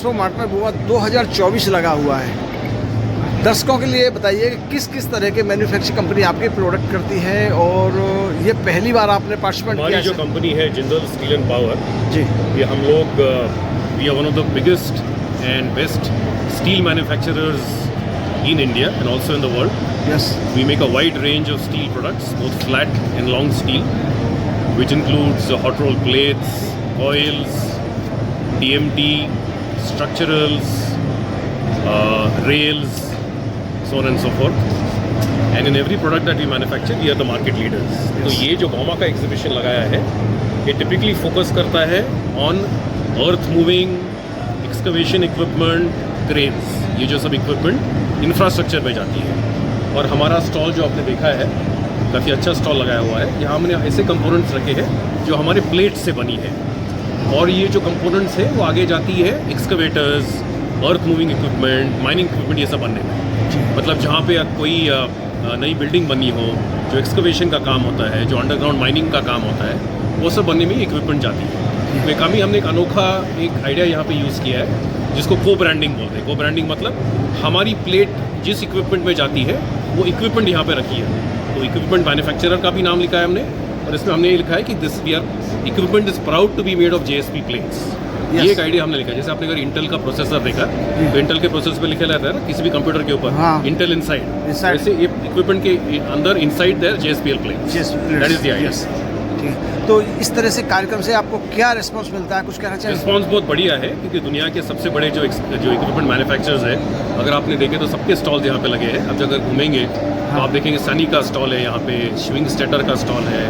Expo मार्टनर 2024 लगा हुआ है। दर्शकों के लिए बताइए कि किस किस तरह के मैन्युफैक्चरिंग कंपनी आपके प्रोडक्ट करती है और ये पहली बार आपने पार्टिसिपेट किया? हमारी जो कंपनी है Jindal steel and power ji, ये हम लोग we are one of the biggest and best steel manufacturers in India and also in the world. Yes, We make a wide range of steel products, both flat and long steel, which includes hot roll plates, coils, TMT, structurals, rails, so on and so forth. And in every product that we manufacture, we are the market leaders. तो ये जो GOMA का exhibition लगाया है, ये typically focus करता है on earth moving, excavation equipment, cranes. ये जो सब इक्विपमेंट इंफ्रास्ट्रक्चर में जाती है। और हमारा स्टॉल जो आपने देखा है, काफ़ी अच्छा स्टॉल लगाया हुआ है। यहाँ हमने ऐसे कंपोनेंट्स रखे हैं जो हमारे प्लेट से बनी है, और ये जो कंपोनेंट्स है वो आगे जाती है excavators, earth moving equipment, mining equipment, ये सब बनने में। मतलब जहाँ पे कोई नई बिल्डिंग बनी हो, जो एक्सकवेशन का काम होता है, जो अंडरग्राउंड माइनिंग का काम होता है, वो सब बनने में इक्विपमेंट जाती है। तो काफ़ी हमने एक अनोखा एक आइडिया यहाँ पे यूज़ किया है, जिसको को ब्रांडिंग बोलते हैं। को ब्रांडिंग मतलब हमारी प्लेट जिस इक्विपमेंट में जाती है वो इक्विपमेंट यहाँ पे रखी है। तो इक्विपमेंट मैन्युफैक्चरर का भी नाम लिखा है हमने, और इसमें हमने ये लिखा है कि this we are equipment is proud to be made of JSP plates. ये एक आइडिया हमने लिखा है। जैसे आपने अगर इंटेल का प्रोसेसर देखा तो इंटेल के प्रोसेसर पे लिखा रहता है ना किसी भी कंप्यूटर के ऊपर, इंटेल इनसाइड। वैसे ये इक्विपमेंट के अंदर inside there JSPL plates, that is the idea. तो इस तरह से कार्यक्रम से आपको क्या रिस्पांस मिलता है, कुछ कहना चाहिए? रिस्पांस बहुत बढ़िया है, क्योंकि दुनिया के सबसे बड़े जो इक्विपमेंट मैन्युफैक्चरर्स है, अगर आपने देखे तो सबके स्टॉल्स यहाँ पे लगे हैं। अब जब अगर घूमेंगे तो आप देखेंगे सनी का स्टॉल है, यहाँ पे श्विंग स्टेटर का स्टॉल है,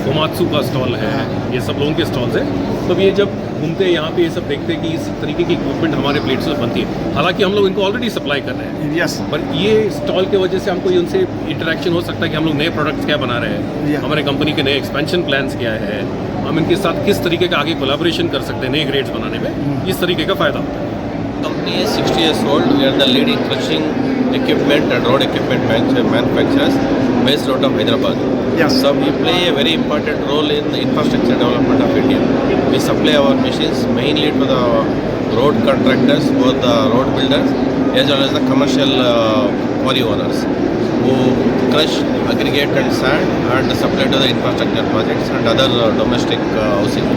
कोमात्सु का स्टॉल है, ये सब लोगों के स्टॉल्स हैं। तो ये जब घूमते हैं यहाँ पे ये सब देखते हैं कि इस तरीके की इक्विपमेंट हमारे प्लेट्स में बनती है। हालांकि हम लोग इनको ऑलरेडी सप्लाई कर रहे हैं, यस, पर ये स्टॉल की वजह से हमको उनसे इंटरेक्शन हो सकता है कि हम लोग नए प्रोडक्ट्स क्या बना रहे हैं, हमारे कंपनी के नए एक्सपेंशन प्लान्स क्या है, हम इनके साथ किस तरीके का आगे कोलैबोरेशन कर सकते हैं नए ग्रेड्स बनाने में, इस तरीके का फ़ायदा होता है। Company is 60 years old. We are the leading crushing equipment and road equipment manufacturers based out of Hyderabad. Yes. So we play a very important role in the infrastructure development of India. We supply our machines mainly to the road contractors, both the road builders as well as the commercial quarry owners who crush, aggregate and sand and supply to the infrastructure projects and other domestic housing.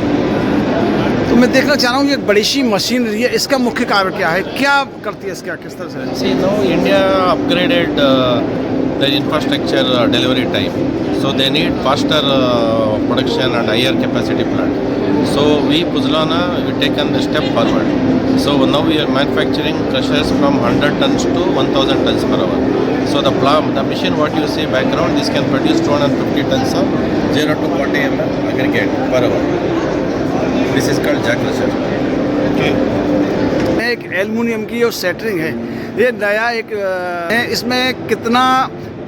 तो मैं देखना चाह रहा हूँ ये एक बड़ी सी machinery है, इसका मुख्य कार्य क्या है, क्या करती है, इसका किस तरह से? See, now India upgraded their infrastructure delivery time, so they need faster production and higher capacity plant. So we Puzlana we taken a step forward. So now we are manufacturing crushers from 100 tons to 1000 tons per hour. So the machine what you see background, this can produce 250 tons of 0 to 40 mm aggregate per hour. This is called jack crusher. Okay. एक aluminium की जो सेटरिंग है, ये नया एक है, इसमें कितना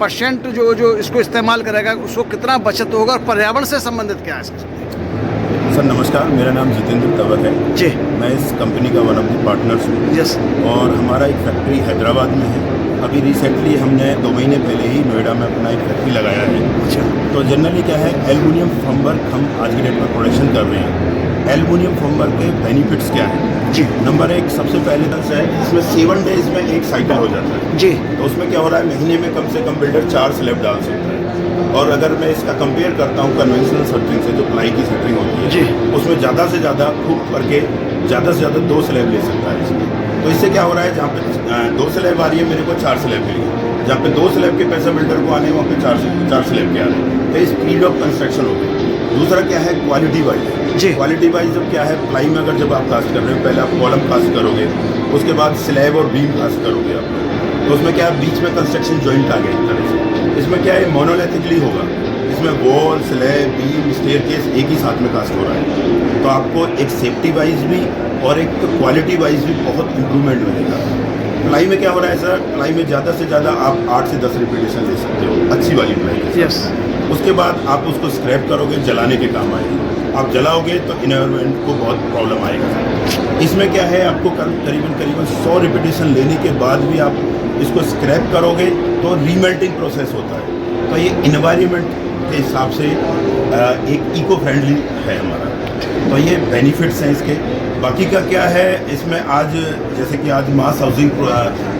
परसेंट जो इसको इस्तेमाल करेगा उसको कितना बचत होगा, और पर्यावरण से संबंधित क्या है इसका? सर नमस्कार, मेरा नाम जितेंद्र तंवर है जी। मैं इस कंपनी का वन ऑफ द पार्टनर्स हूँ। यस। और हमारा एक फैक्ट्री हैदराबाद में है। अभी रिसेंटली हमने 2 महीने पहले ही नोएडा में अपना एक फैक्ट्री लगाया है। अच्छा। तो जनरली क्या है, एल्युमिनियम फॉर्मवर्क हम आज की डेट में प्रोडक्शन कर रहे हैं। एल्युमिनियम फॉर्मवर्क के बेनिफिट्स क्या है जी? नंबर 1 सबसे पहले तक है, इसमें 7 डेज में एक साइकिल हो जाता है जी। तो उसमें क्या हो रहा है, महीने में कम से कम बिल्डर 4 स्लैब डाल सकता है। और अगर मैं इसका कंपेयर करता हूँ कन्वेंशनल शटरिंग से, जो प्लाई की शटरिंग होती है जी, उसमें ज़्यादा से ज़्यादा फूक करके ज़्यादा से ज़्यादा 2 स्लैब ले सकता है इसमें। तो इससे क्या हो रहा है, जहाँ पे 2 स्लैब आ रही है मेरे को 4 स्लैब मिल गई, जहाँ पे 2 स्लैब के पैसे बिल्डर को आने वहाँ पे 4 स्लैब के आ रहे हैं। तो स्पीड ऑफ कंस्ट्रक्शन हो गई। दूसरा क्या है, क्वालिटी वाइज जी। क्वालिटी वाइज जब क्या है, प्लाई में अगर जब आप कास्ट कर रहे हो, पहले आप कॉलम कास्ट करोगे, उसके बाद स्लैब और बीम कास्ट करोगे आप, तो उसमें क्या है, बीच में कंस्ट्रक्शन जॉइंट आ गया एक तरह से। इसमें क्या है, मोनोलिथिकली होगा, इसमें वॉल, स्लैब, बीम, स्टेयरकेस एक ही साथ में कास्ट हो रहा है। तो आपको एक सेफ्टी वाइज भी और एक क्वालिटी वाइज भी बहुत इम्प्रूवमेंट मिलेगा। प्लाई में क्या हो रहा है सर, प्लाई में ज़्यादा से ज़्यादा आप 8 से 10 रिपीटेशन ले सकते हो, अच्छी वाली प्लाई। यस। उसके बाद आप उसको स्क्रैप करोगे, जलाने के काम आएगी। आप जलाओगे तो इन्वायरमेंट को बहुत प्रॉब्लम आएगा। इसमें क्या है, आपको करीबन 100 रिपीटेशन लेने के बाद भी आप इसको स्क्रैप करोगे तो रीमेल्टिंग प्रोसेस होता है। तो ये इन्वायरमेंट के हिसाब से एक इको फ्रेंडली है हमारा। तो ये बेनिफिट्स हैं इसके। बाकी का क्या है इसमें आज, जैसे कि आज मास हाउसिंग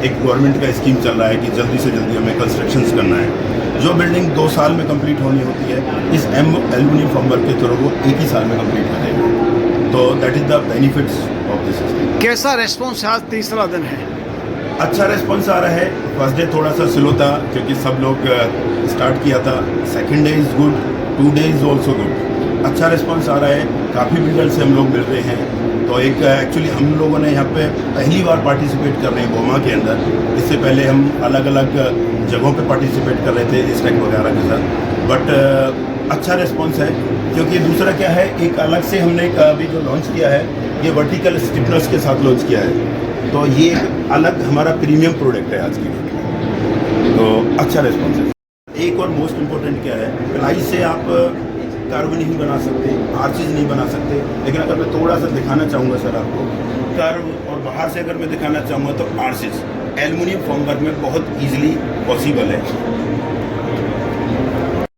एक गवर्नमेंट का स्कीम चल रहा है कि जल्दी से जल्दी हमें कंस्ट्रक्शंस करना है। जो बिल्डिंग 2 साल में कंप्लीट होनी होती है, इस एल्युमिनियम फॉर्मवर्क के थ्रू वो 1 ही साल में कंप्लीट हो जाएगी। तो that is the benefits of this system. कैसा रेस्पॉन्स है? आज तीसरा दिन है, अच्छा रेस्पॉन्स आ रहा है। फर्स्ट डे थोड़ा सा स्लो था क्योंकि सब लोग स्टार्ट किया था। Second day is good, 2 day is also good. अच्छा रिस्पॉन्स आ रहा है, काफ़ी बिल्डर से हम लोग मिल रहे हैं। तो एक एक्चुअली हम लोगों ने यहाँ पे पहली बार पार्टिसिपेट कर रहे हैं गोमा के अंदर। इससे पहले हम अलग अलग जगहों पे पार्टिसिपेट कर रहे थे स्टेक वगैरह के साथ, बट अच्छा रिस्पॉन्स है। क्योंकि दूसरा क्या है, एक अलग से हमने एक अभी जो लॉन्च किया है, ये वर्टिकल स्टिफनर्स के साथ लॉन्च किया है। तो ये एक अलग हमारा प्रीमियम प्रोडक्ट है आज की डेट में। तो अच्छा रिस्पॉन्स है। एक और मोस्ट इम्पोर्टेंट क्या है, प्लाई से आप कर्व नहीं बना सकते, आर्चेज नहीं बना सकते। लेकिन अगर मैं थोड़ा सा दिखाना चाहूँगा सर आपको कर्व, और बाहर से अगर मैं दिखाना चाहूँगा तो आर्चेज एल्युमिनियम फॉर्मवर्क में बहुत ईजिली पॉसिबल है।